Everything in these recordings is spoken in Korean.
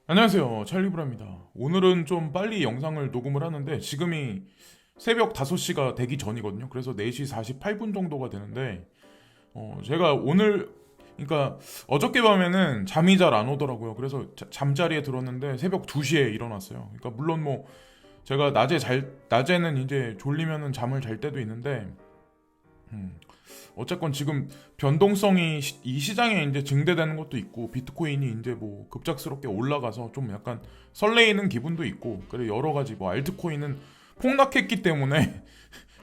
안녕하세요. 찰리브라입니다. 오늘은 좀 빨리 영상을 녹음을 하는데 지금이 새벽 5시가 되기 전이거든요. 그래서 4시 48분 정도가 되는데 제가 오늘 그러니까 어저께 밤에는 잠이 잘 안 오더라고요. 그래서 잠자리에 들었는데 새벽 2시에 일어났어요. 그러니까 물론 뭐 제가 낮에는 이제 졸리면은 잠을 잘 때도 있는데 음, 어쨌건 지금 변동성이 이 시장에 이제 증대되는 것도 있고 비트코인이 이제 뭐 급작스럽게 올라가서 좀 약간 설레이는 기분도 있고 그래 여러 가지 뭐 알트코인은 폭락했기 때문에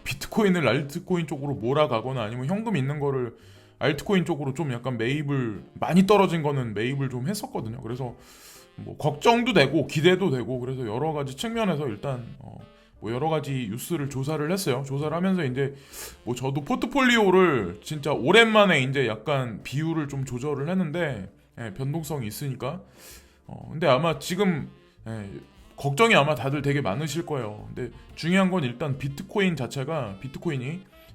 비트코인을 알트코인 쪽으로 몰아가거나 아니면 현금 있는 거를 알트코인 쪽으로 좀 약간 매입을 많이 떨어진 거는 매입을 좀 했었거든요. 그래서 뭐 걱정도 되고 기대도 되고 그래서 여러 가지 측면에서 일단 뭐 여러 가지 뉴스를 조사를 했어요. 조사를 하면서 이제 뭐 저도 포트폴리오를 진짜 오랜만에 이제 약간 비율을 좀 조절을 했는데 변동성이 있으니까 근데 아마 지금 걱정이 아마 다들 되게 많으실 거예요. 근데 중요한 건 일단 비트코인이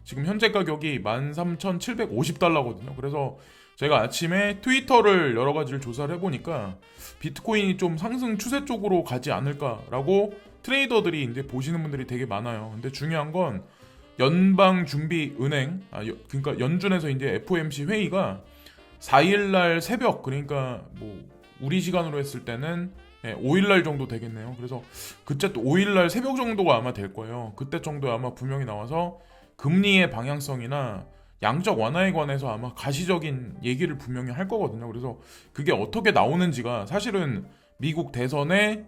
지금 현재 가격이 13,750달러거든요. 그래서 제가 아침에 트위터를 여러 가지를 조사를 해보니까 비트코인이 좀 상승 추세 쪽으로 가지 않을까라고 트레이더들이 이제 보시는 분들이 되게 많아요. 근데 중요한 건 연방준비은행, 그러니까 연준에서 이제 FOMC 회의가 4일날 새벽, 그러니까 뭐 우리 시간으로 했을 때는 5일날 정도 되겠네요. 그래서 그때 또 5일날 새벽 정도가 아마 될 거예요. 그때 정도에 아마 분명히 나와서 금리의 방향성이나 양적 완화에 관해서 아마 가시적인 얘기를 분명히 할 거거든요. 그래서 그게 어떻게 나오는지가 사실은 미국 대선에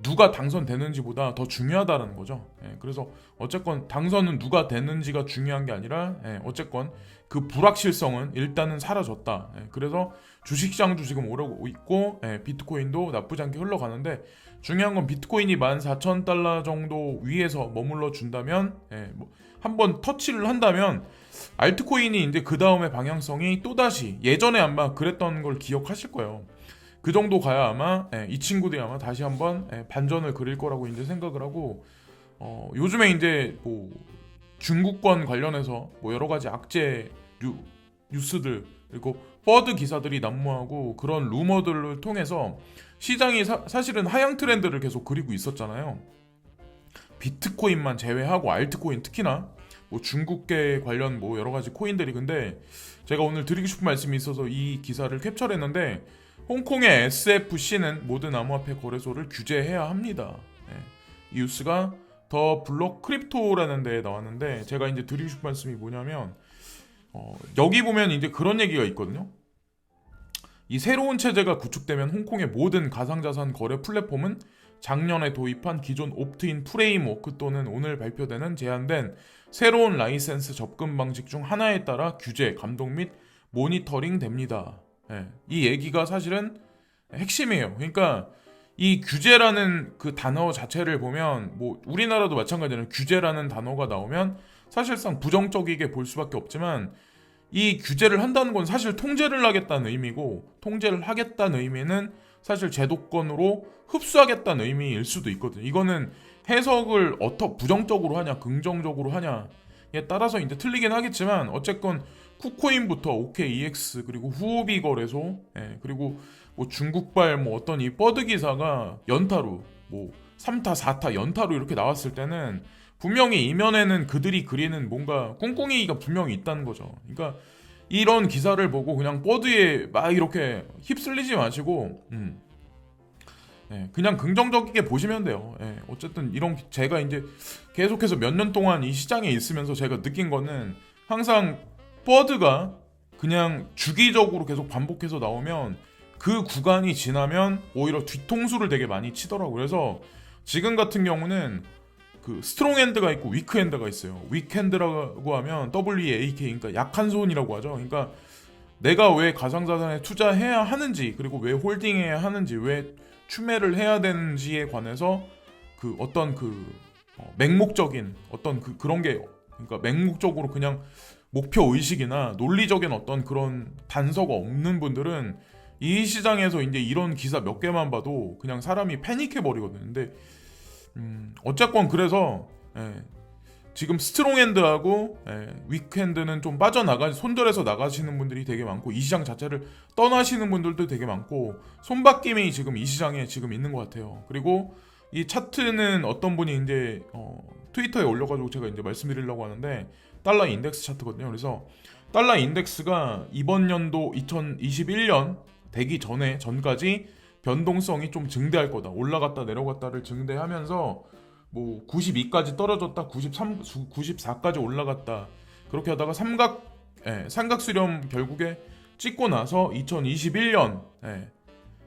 누가 당선되는지보다 더 중요하다는 거죠. 그래서 어쨌건 당선은 누가 되는지가 중요한 게 아니라 어쨌건 그 불확실성은 일단은 사라졌다. 그래서 주식시장도 지금 오르고 있고 비트코인도 나쁘지 않게 흘러가는데 중요한 건 비트코인이 14,000달러 정도 위에서 머물러 준다면 뭐 한번 터치를 한다면 알트코인이 이제 그 다음에 방향성이 또다시 예전에 아마 그랬던 걸 기억하실 거예요. 그 정도 가야 아마 이 친구들이 아마 다시 한번 반전을 그릴 거라고 이제 생각을 하고 요즘에 이제 뭐 중국권 관련해서 뭐 여러 가지 악재 뉴스들 그리고 버드 기사들이 난무하고 그런 루머들을 통해서 시장이 사실은 하향 트렌드를 계속 그리고 있었잖아요. 비트코인만 제외하고 알트코인 특히나 뭐 중국계 관련 뭐 여러 가지 코인들이 근데 제가 오늘 드리고 싶은 말씀이 있어서 이 기사를 캡처를 했는데 홍콩의 SFC는 모든 암호화폐 거래소를 규제해야 합니다. 이 뉴스가 더 블록 크립토라는 데에 나왔는데 제가 이제 드리고 싶은 말씀이 뭐냐면 여기 보면 이제 그런 얘기가 있거든요. 이 새로운 체제가 구축되면 홍콩의 모든 가상자산 거래 플랫폼은 작년에 도입한 기존 옵트인 프레임워크 또는 오늘 발표되는 제한된 새로운 라이센스 접근 방식 중 하나에 따라 규제, 감독 및 모니터링 됩니다. 이 얘기가 사실은 핵심이에요. 그러니까 이 규제라는 그 단어 자체를 보면 뭐 우리나라도 마찬가지로 규제라는 단어가 나오면 사실상 부정적이게 볼 수밖에 없지만 이 규제를 한다는 건 사실 통제를 하겠다는 의미고 통제를 하겠다는 의미는 사실 제도권으로 흡수하겠다는 의미일 수도 있거든요. 이거는 해석을 어떻게 부정적으로 하냐 긍정적으로 하냐에 따라서 이제 틀리긴 하겠지만 어쨌건 쿠코인부터 OKEX 그리고 후오비 거래소 그리고 뭐 중국발 뭐 어떤 이 버드 기사가 연타로 뭐 3타 4타 연타로 이렇게 나왔을 때는 분명히 이면에는 그들이 그리는 뭔가 꿍꿍이가 분명히 있다는 거죠. 그러니까 이런 기사를 보고 그냥 버드에 막 이렇게 휩쓸리지 마시고 그냥 긍정적이게 보시면 돼요. 어쨌든 이런 제가 이제 계속해서 몇 년 동안 이 시장에 있으면서 제가 느낀 거는 항상 버드가 그냥 주기적으로 계속 반복해서 나오면 그 구간이 지나면 오히려 뒤통수를 되게 많이 치더라고요. 그래서 지금 같은 경우는 그 스트롱 핸드가 있고 위크 핸드가 있어요. 위크 핸드라고 하면 WAK 그러니까 약한 손이라고 하죠. 그러니까 내가 왜 가상자산에 투자해야 하는지 그리고 왜 홀딩해야 하는지 왜 추매를 해야 되는지에 관해서 그 어떤 그 맹목적인 어떤 그런 게 그러니까 맹목적으로 그냥 목표 의식이나 논리적인 어떤 그런 단서가 없는 분들은 이 시장에서 이제 이런 기사 몇 개만 봐도 그냥 사람이 패닉해 버리거든요. 근데 어쨌건 그래서 지금 스트롱핸드하고 위크핸드는 좀 손절해서 나가시는 분들이 되게 많고 이 시장 자체를 떠나시는 분들도 되게 많고 손바뀜이 지금 이 시장에 지금 있는 것 같아요. 그리고 이 차트는 어떤 분이 이제 트위터에 올려가지고 제가 이제 말씀드리려고 하는데 달러 인덱스 차트거든요. 그래서 달러 인덱스가 이번 연도 2021년 되기 전까지 변동성이 좀 증대할 거다. 올라갔다 내려갔다를 증대하면서 뭐 92까지 떨어졌다, 93, 94까지 올라갔다. 그렇게 하다가 삼각 수렴 결국에 찍고 나서 2021년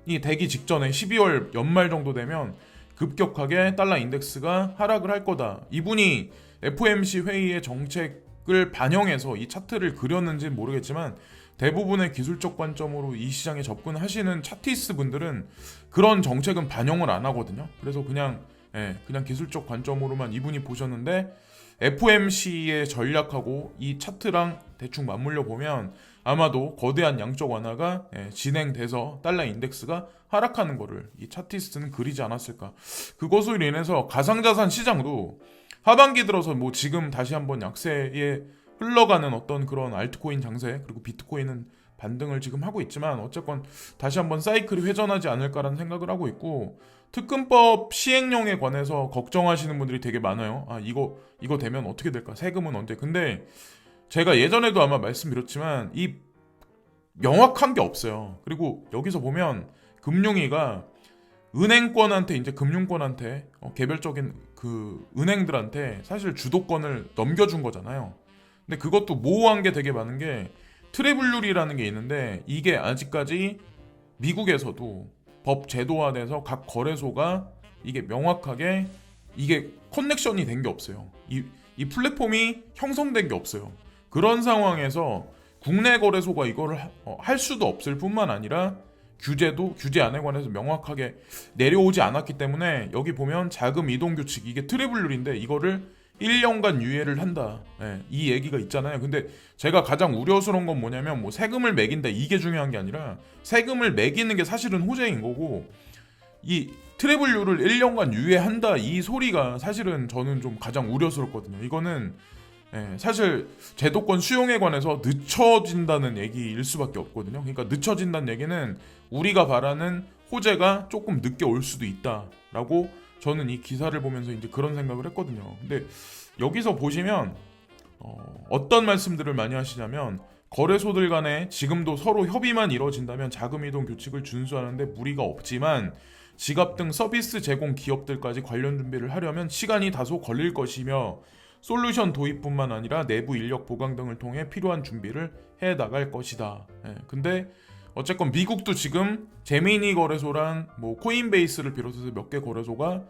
이 되기 직전에 12월 연말 정도 되면 급격하게 달러 인덱스가 하락을 할 거다. 이분이 FOMC 회의의 정책을 반영해서 이 차트를 그렸는지는 모르겠지만 대부분의 기술적 관점으로 이 시장에 접근하시는 차티스트 분들은 그런 정책은 반영을 안 하거든요. 그래서 그냥 기술적 관점으로만 이분이 보셨는데 FOMC의 전략하고 이 차트랑 대충 맞물려 보면 아마도 거대한 양적 완화가 진행돼서 달러 인덱스가 하락하는 거를 이 차티스트는 그리지 않았을까. 그것으로 인해서 가상자산 시장도 하반기 들어서 뭐 지금 다시 한번 약세에 흘러가는 어떤 그런 알트코인 장세, 그리고 비트코인은 반등을 지금 하고 있지만 어쨌건 다시 한번 사이클이 회전하지 않을까라는 생각을 하고 있고, 특근법 시행령에 관해서 걱정하시는 분들이 되게 많아요. 이거 되면 어떻게 될까? 세금은 언제? 근데 제가 예전에도 아마 말씀드렸지만 이 명확한 게 없어요. 그리고 여기서 보면 금융위가 은행권한테 이제 금융권한테 개별적인 그 은행들한테 사실 주도권을 넘겨준 거잖아요. 근데 그것도 모호한 게 되게 많은 게 트래블룰이라는 게 있는데 이게 아직까지 미국에서도 법 제도화돼서 각 거래소가 이게 명확하게 이게 커넥션이 된 게 없어요. 이 플랫폼이 형성된 게 없어요. 그런 상황에서 국내 거래소가 이거를 할 수도 없을 뿐만 아니라 규제 안에 관해서 명확하게 내려오지 않았기 때문에 여기 보면 자금 이동 규칙, 이게 트래블룰인데 이거를 1년간 유예를 한다. 이 얘기가 있잖아요. 근데 제가 가장 우려스러운 건 뭐냐면 뭐 세금을 매긴다 이게 중요한 게 아니라 세금을 매기는 게 사실은 호재인 거고 이 트래블룰을 1년간 유예한다 이 소리가 사실은 저는 좀 가장 우려스럽거든요. 이거는 사실 제도권 수용에 관해서 늦춰진다는 얘기일 수밖에 없거든요. 그러니까 늦춰진다는 얘기는 우리가 바라는 호재가 조금 늦게 올 수도 있다라고 저는 이 기사를 보면서 이제 그런 생각을 했거든요. 근데 여기서 보시면 어떤 말씀들을 많이 하시냐면 거래소들 간에 지금도 서로 협의만 이뤄진다면 자금이동 규칙을 준수하는데 무리가 없지만 지갑 등 서비스 제공 기업들까지 관련 준비를 하려면 시간이 다소 걸릴 것이며 솔루션 도입뿐만 아니라 내부 인력 보강 등을 통해 필요한 준비를 해 나갈 것이다. 근데 어쨌건 미국도 지금 제미니 거래소랑 뭐 코인베이스를 비롯해서 몇 개 거래소가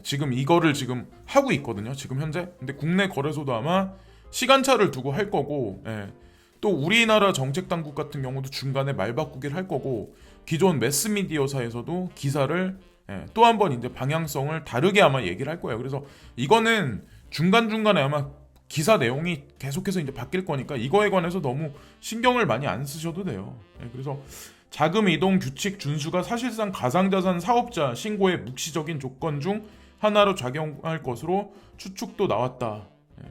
지금 이거를 지금 하고 있거든요. 지금 현재. 근데 국내 거래소도 아마 시간차를 두고 할 거고, 또 우리나라 정책 당국 같은 경우도 중간에 말 바꾸기를 할 거고, 기존 매스미디어사에서도 기사를 또 한 번 이제 방향성을 다르게 아마 얘기를 할 거예요. 그래서 이거는 중간중간에 아마 기사 내용이 계속해서 이제 바뀔 거니까 이거에 관해서 너무 신경을 많이 안 쓰셔도 돼요. 그래서 자금 이동 규칙 준수가 사실상 가상자산 사업자 신고의 묵시적인 조건 중 하나로 작용할 것으로 추측도 나왔다.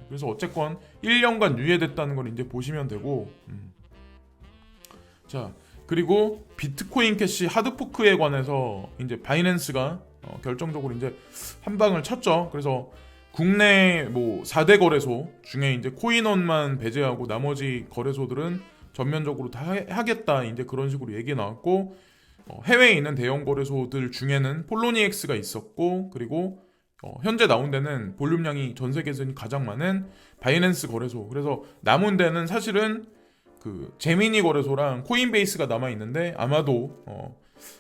그래서 어쨌건 1년간 유예됐다는 걸 이제 보시면 되고, 자 그리고 비트코인 캐시 하드포크에 관해서 이제 바이낸스가 결정적으로 이제 한 방을 쳤죠. 그래서 국내 뭐 4대 거래소 중에 이제 코인원만 배제하고 나머지 거래소들은 전면적으로 다 하겠다 이제 그런 식으로 얘기 나왔고, 해외에 있는 대형 거래소들 중에는 폴로니엑스가 있었고, 그리고 현재 나온 데는 볼륨량이 전 세계에서 가장 많은 바이낸스 거래소. 그래서 남은 데는 사실은 그 제미니 거래소랑 코인베이스가 남아 있는데 아마도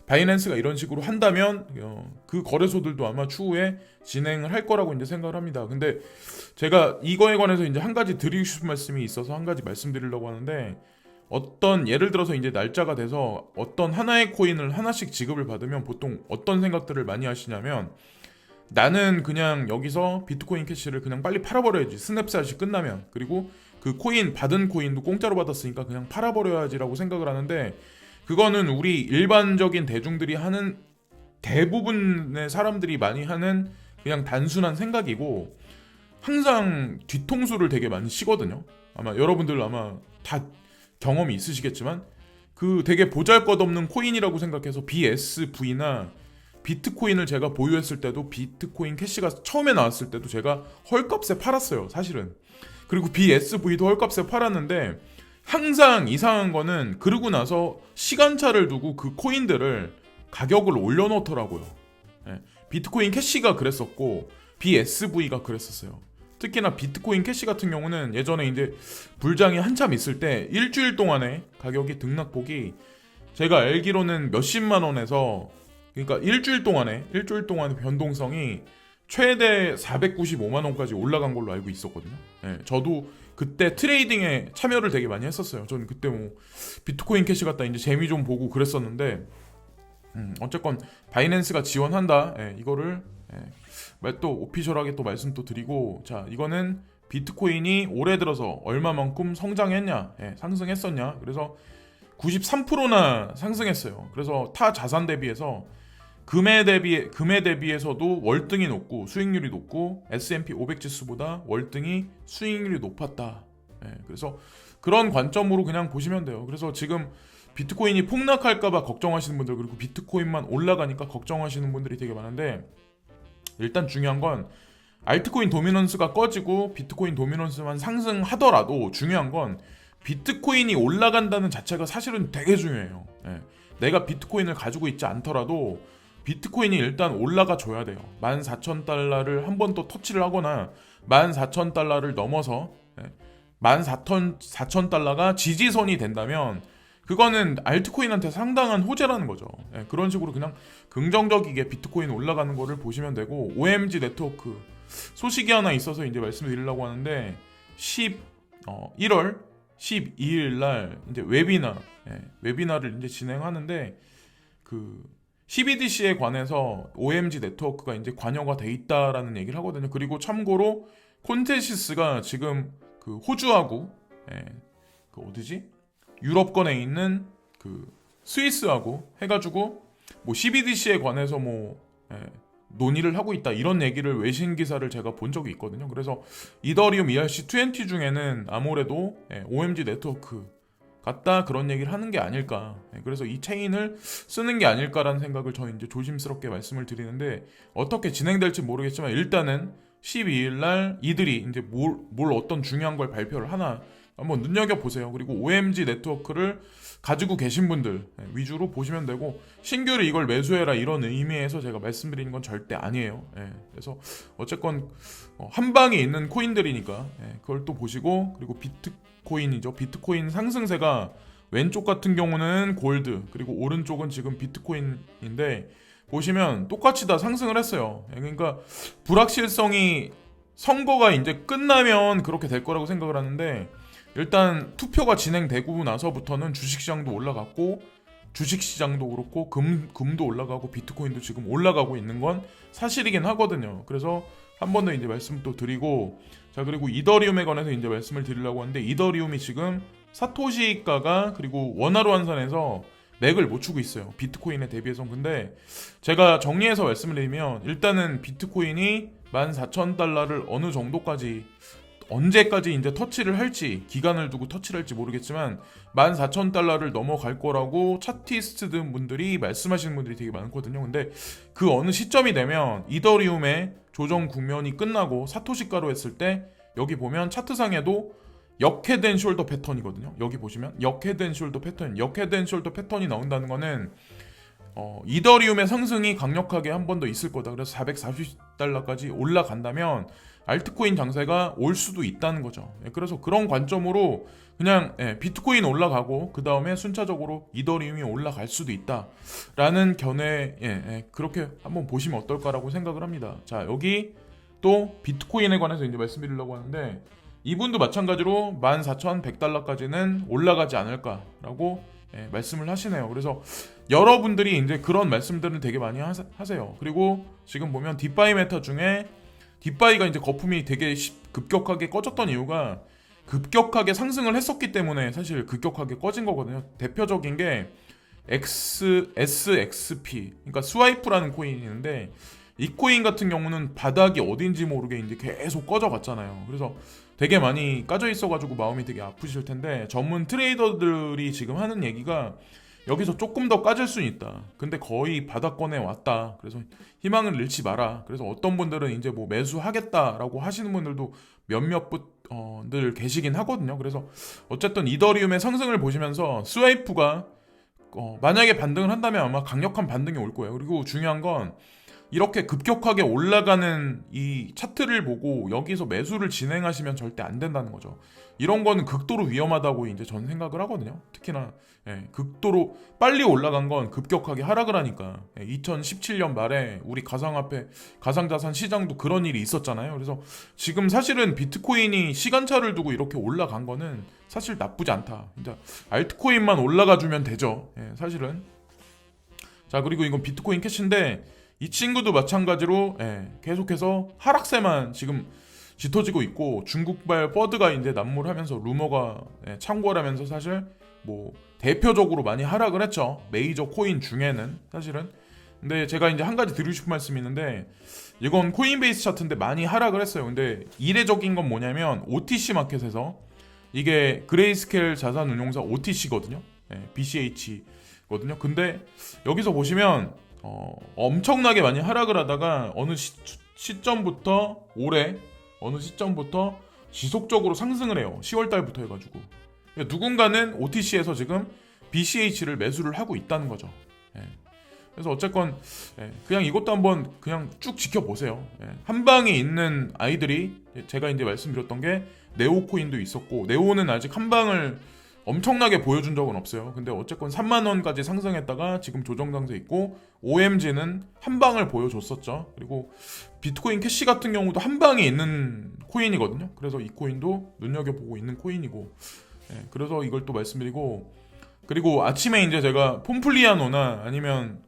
바이낸스가 이런 식으로 한다면 그 거래소들도 아마 추후에 진행을 할 거라고 이제 생각을 합니다. 근데 제가 이거에 관해서 이제 한 가지 드리고 싶은 말씀이 있어서 한 가지 말씀드리려고 하는데, 어떤 예를 들어서 이제 날짜가 돼서 어떤 하나의 코인을 하나씩 지급을 받으면 보통 어떤 생각들을 많이 하시냐면, 나는 그냥 여기서 비트코인 캐시를 그냥 빨리 팔아버려야지, 스냅샷이 끝나면. 그리고 그 코인 받은 코인도 공짜로 받았으니까 그냥 팔아버려야지라고 생각을 하는데, 그거는 우리 일반적인 대중들이 하는, 대부분의 사람들이 많이 하는 그냥 단순한 생각이고, 항상 뒤통수를 되게 많이 치거든요. 아마 여러분들 아마 다 경험이 있으시겠지만 그 되게 보잘것없는 코인이라고 생각해서 BSV나 비트코인을 제가 보유했을 때도 비트코인 캐시가 처음에 나왔을 때도 제가 헐값에 팔았어요, 사실은. 그리고 BSV도 헐값에 팔았는데 항상 이상한 거는 그러고 나서 시간차를 두고 그 코인들을 가격을 올려놓더라고요. 예, 비트코인 캐시가 그랬었고 BSV가 그랬었어요. 특히나 비트코인 캐시 같은 경우는 예전에 이제 불장이 한참 있을 때 일주일 동안에 가격이 등락폭이 제가 알기로는 몇십만 원에서, 그러니까 일주일 동안에 변동성이 최대 495만 원까지 올라간 걸로 알고 있었거든요. 예, 저도 그때 트레이딩에 참여를 되게 많이 했었어요. 저는 그때 뭐 비트코인 캐시 갖다 이제 재미 좀 보고 그랬었는데, 어쨌건 바이낸스가 지원한다. 예, 이거를 또 오피셜하게 또 말씀 또 드리고, 자, 이거는 비트코인이 올해 들어서 얼마만큼 성장했냐, 상승했었냐. 그래서 93%나 상승했어요. 그래서 타 자산 대비해서 금에 대비해서도 월등히 높고 수익률이 높고 S&P 500 지수보다 월등히 수익률이 높았다. 그래서 그런 관점으로 그냥 보시면 돼요. 그래서 지금 비트코인이 폭락할까봐 걱정하시는 분들, 그리고 비트코인만 올라가니까 걱정하시는 분들이 되게 많은데, 일단 중요한 건 알트코인 도미넌스가 꺼지고 비트코인 도미넌스만 상승하더라도 중요한 건 비트코인이 올라간다는 자체가 사실은 되게 중요해요. 내가 비트코인을 가지고 있지 않더라도 비트코인이 일단 올라가 줘야 돼요. 14,000달러를 한 번 또 터치를 하거나 14,000달러를 넘어서 14,000달러가 지지선이 된다면 그거는 알트코인한테 상당한 호재라는 거죠. 그런 식으로 그냥 긍정적이게 비트코인 올라가는 거를 보시면 되고, OMG 네트워크 소식이 하나 있어서 이제 말씀드리려고 하는데 1월 12일 날 이제 웨비나를 이제 진행하는데, 그 CBDC에 관해서 OMG 네트워크가 이제 관여가 돼 있다라는 얘기를 하거든요. 그리고 참고로 콘테시스가 지금 그 호주하고 그 어디지? 유럽권에 있는 그 스위스하고 해가지고 뭐 CBDC에 관해서 뭐 논의를 하고 있다, 이런 얘기를 외신 기사를 제가 본 적이 있거든요. 그래서 이더리움 ERC20 중에는 아무래도 OMG 네트워크 같다 그런 얘기를 하는 게 아닐까. 그래서 이 체인을 쓰는 게 아닐까라는 생각을 저는 이제 조심스럽게 말씀을 드리는데, 어떻게 진행될지 모르겠지만 일단은 12일 날 이들이 이제 뭘 어떤 중요한 걸 발표를 하나 한번 눈여겨보세요. 그리고 OMG 네트워크를 가지고 계신 분들 위주로 보시면 되고, 신규로 이걸 매수해라 이런 의미에서 제가 말씀드리는 건 절대 아니에요. 그래서 어쨌건 한 방에 있는 코인들이니까 그걸 또 보시고, 그리고 비트코인이죠. 비트코인 상승세가 왼쪽 같은 경우는 골드, 그리고 오른쪽은 지금 비트코인인데 보시면 똑같이 다 상승을 했어요. 그러니까 불확실성이, 선거가 이제 끝나면 그렇게 될 거라고 생각을 하는데, 일단 투표가 진행되고 나서부터는 주식시장도 올라갔고, 주식시장도 그렇고 금도 올라가고 비트코인도 지금 올라가고 있는 건 사실이긴 하거든요. 그래서 한 번 더 이제 말씀 또 드리고, 자, 그리고 이더리움에 관해서 이제 말씀을 드리려고 하는데, 이더리움이 지금 사토시가가 그리고 원화로 환산해서 맥을 못 추고 있어요, 비트코인에 대비해서. 근데 제가 정리해서 말씀을 드리면, 일단은 비트코인이 14,000달러를 어느 정도까지, 언제까지 이제 터치를 할지, 기간을 두고 터치를 할지 모르겠지만 14,000달러를 넘어갈 거라고 차티스트 분들이 말씀하시는 분들이 되게 많거든요. 근데 그 어느 시점이 되면 이더리움의 조정 국면이 끝나고 사토시가로 했을 때, 여기 보면 차트상에도 역헤드앤 숄더 패턴이거든요. 여기 보시면 역헤드앤 숄더 패턴이 나온다는 거는 이더리움의 상승이 강력하게 한 번 더 있을 거다. 그래서 440달러까지 올라간다면 알트코인 장세가 올 수도 있다는 거죠. 그래서 그런 관점으로 그냥 비트코인 올라가고 그 다음에 순차적으로 이더리움이 올라갈 수도 있다라는 견해, 그렇게 한번 보시면 어떨까라고 생각을 합니다. 자, 여기 또 비트코인에 관해서 이제 말씀드리려고 하는데, 이분도 마찬가지로 14,100달러까지는 올라가지 않을까라고 말씀을 하시네요. 그래서 여러분들이 이제 그런 말씀들을 되게 많이 하세요. 그리고 지금 보면 디파이 메타 중에 디파이가 이제 거품이 되게 급격하게 꺼졌던 이유가 급격하게 상승을 했었기 때문에 사실 급격하게 꺼진 거거든요. 대표적인 게 SXP, 그러니까 스와이프라는 코인이 있는데, 이 코인 같은 경우는 바닥이 어딘지 모르게 이제 계속 꺼져갔잖아요. 그래서 되게 많이 까져 있어가지고 마음이 되게 아프실 텐데, 전문 트레이더들이 지금 하는 얘기가 여기서 조금 더 까질 수는 있다. 근데 거의 바닥권에 왔다. 그래서 희망을 잃지 마라. 그래서 어떤 분들은 이제 뭐 매수하겠다라고 하시는 분들도 몇몇 분들 계시긴 하거든요. 그래서 어쨌든 이더리움의 상승을 보시면서 스와이프가 만약에 반등을 한다면 아마 강력한 반등이 올 거예요. 그리고 중요한 건 이렇게 급격하게 올라가는 이 차트를 보고 여기서 매수를 진행하시면 절대 안 된다는 거죠. 이런 거는 극도로 위험하다고 이제 저는 생각을 하거든요. 특히나 극도로 빨리 올라간 건 급격하게 하락을 하니까 2017년 말에 우리 가상화폐, 가상자산 시장도 그런 일이 있었잖아요. 그래서 지금 사실은 비트코인이 시간차를 두고 이렇게 올라간 거는 사실 나쁘지 않다. 진짜 알트코인만 올라가 주면 되죠. 사실은. 자, 그리고 이건 비트코인 캐시인데 이 친구도 마찬가지로 계속해서 하락세만 지금 짙어지고 있고, 중국발 버드가 이제 난무하면서 루머가 창궐하면서 사실 뭐 대표적으로 많이 하락을 했죠. 메이저 코인 중에는 사실은. 근데 제가 이제 한 가지 드리고 싶은 말씀이 있는데, 이건 코인베이스 차트인데 많이 하락을 했어요. 근데 이례적인 건 뭐냐면 OTC 마켓에서, 이게 그레이스케일 자산운용사 OTC거든요. BCH거든요. 근데 여기서 보시면 엄청나게 많이 하락을 하다가 어느 시점부터 올해 어느 시점부터 지속적으로 상승을 해요. 10월 달부터 해가지고. 그러니까 누군가는 OTC에서 지금 BCH를 매수를 하고 있다는 거죠. 그래서 어쨌건 그냥 이것도 한번 그냥 쭉 지켜보세요. 한 방에 있는 아이들이, 제가 이제 말씀드렸던 게 네오 코인도 있었고, 네오는 아직 한 방을 엄청나게 보여준 적은 없어요. 근데 어쨌건 3만 원까지 상승했다가 지금 조정 상태 있고, OMG는 한 방을 보여줬었죠. 그리고 비트코인 캐시 같은 경우도 한 방에 있는 코인이거든요. 그래서 이 코인도 눈여겨보고 있는 코인이고, 그래서 이걸 또 말씀드리고, 그리고 아침에 이제 제가 폼플리아노나 아니면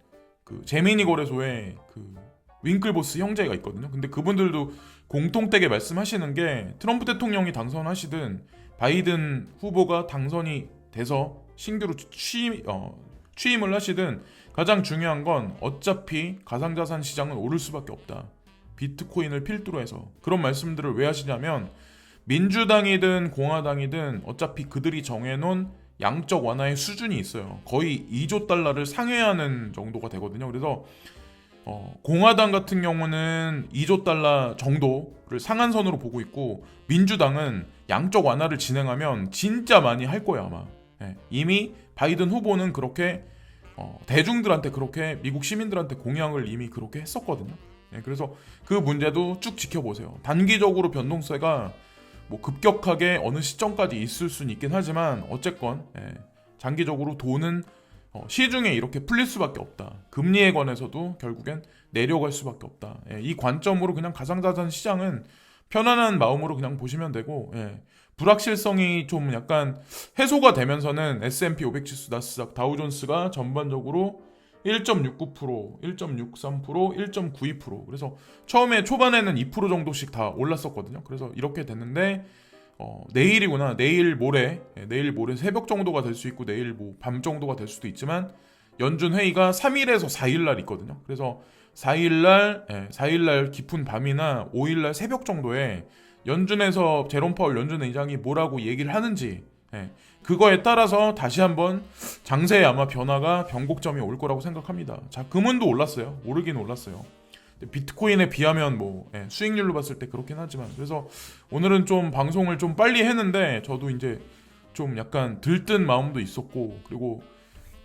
그 제미니 거래소에 그 윙클보스 형제가 있거든요. 근데 그분들도 공통되게 말씀하시는 게, 트럼프 대통령이 당선하시든 바이든 후보가 당선이 돼서 신규로 취임을 하시든 가장 중요한 건 어차피 가상자산 시장은 오를 수밖에 없다. 비트코인을 필두로 해서. 그런 말씀들을 왜 하시냐면, 민주당이든 공화당이든 어차피 그들이 정해놓은 양적 완화의 수준이 있어요. 거의 2조 달러를 상회하는 정도가 되거든요. 그래서 공화당 같은 경우는 2조 달러 정도를 상한선으로 보고 있고, 민주당은 양적 완화를 진행하면 진짜 많이 할 거예요 아마. 이미 바이든 후보는 그렇게 대중들한테, 그렇게 미국 시민들한테 공약을 이미 그렇게 했었거든요. 그래서 그 문제도 쭉 지켜보세요. 단기적으로 변동세가 뭐 급격하게 어느 시점까지 있을 수는 있긴 하지만, 어쨌건 장기적으로 돈은 시중에 이렇게 풀릴 수밖에 없다. 금리에 관해서도 결국엔 내려갈 수밖에 없다. 이 관점으로 그냥 가상자산 시장은 편안한 마음으로 그냥 보시면 되고, 불확실성이 좀 약간 해소가 되면서는 S&P 500 지수, 나스닥, 다우존스가 전반적으로 1.69%, 1.63%, 1.92%. 그래서 처음에 초반에는 2% 정도씩 다 올랐었거든요. 그래서 이렇게 됐는데 내일이구나. 내일 모레 새벽 정도가 될 수 있고, 내일 뭐 밤 정도가 될 수도 있지만, 연준 회의가 3일에서 4일 날 있거든요. 그래서 4일 날 깊은 밤이나 5일 날 새벽 정도에 연준에서 제롬 파월 연준 의장이 뭐라고 얘기를 하는지, 그거에 따라서 다시 한번 장세에 아마 변화가, 변곡점이 올 거라고 생각합니다. 자, 금은도 올랐어요. 오르긴 올랐어요. 비트코인에 비하면 뭐 수익률로 봤을 때 그렇긴 하지만, 그래서 오늘은 좀 방송을 좀 빨리 했는데, 저도 이제 좀 약간 들뜬 마음도 있었고, 그리고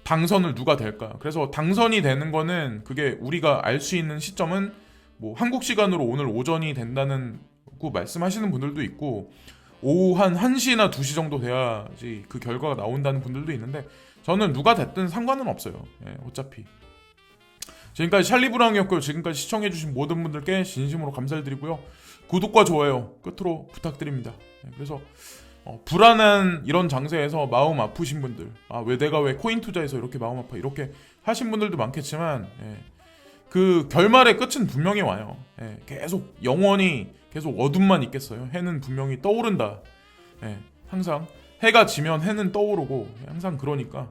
당선을 누가 될까, 그래서 당선이 되는 거는 그게 우리가 알 수 있는 시점은 뭐 한국 시간으로 오늘 오전이 된다는 고 말씀하시는 분들도 있고, 오후 한 1시나 2시 정도 돼야지 그 결과가 나온다는 분들도 있는데, 저는 누가 됐든 상관은 없어요. 어차피. 지금까지 찰리 브라운이었고요. 지금까지 시청해주신 모든 분들께 진심으로 감사를 드리고요. 구독과 좋아요 끝으로 부탁드립니다. 그래서 불안한 이런 장세에서 마음 아프신 분들, 내가 왜 코인 투자해서 이렇게 마음 아파, 이렇게 하신 분들도 많겠지만, 그 결말의 끝은 분명히 와요. 계속 영원히 계속 어둠만 있겠어요. 해는 분명히 떠오른다. 항상 해가 지면 해는 떠오르고, 항상 그러니까.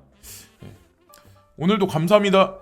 오늘도 감사합니다.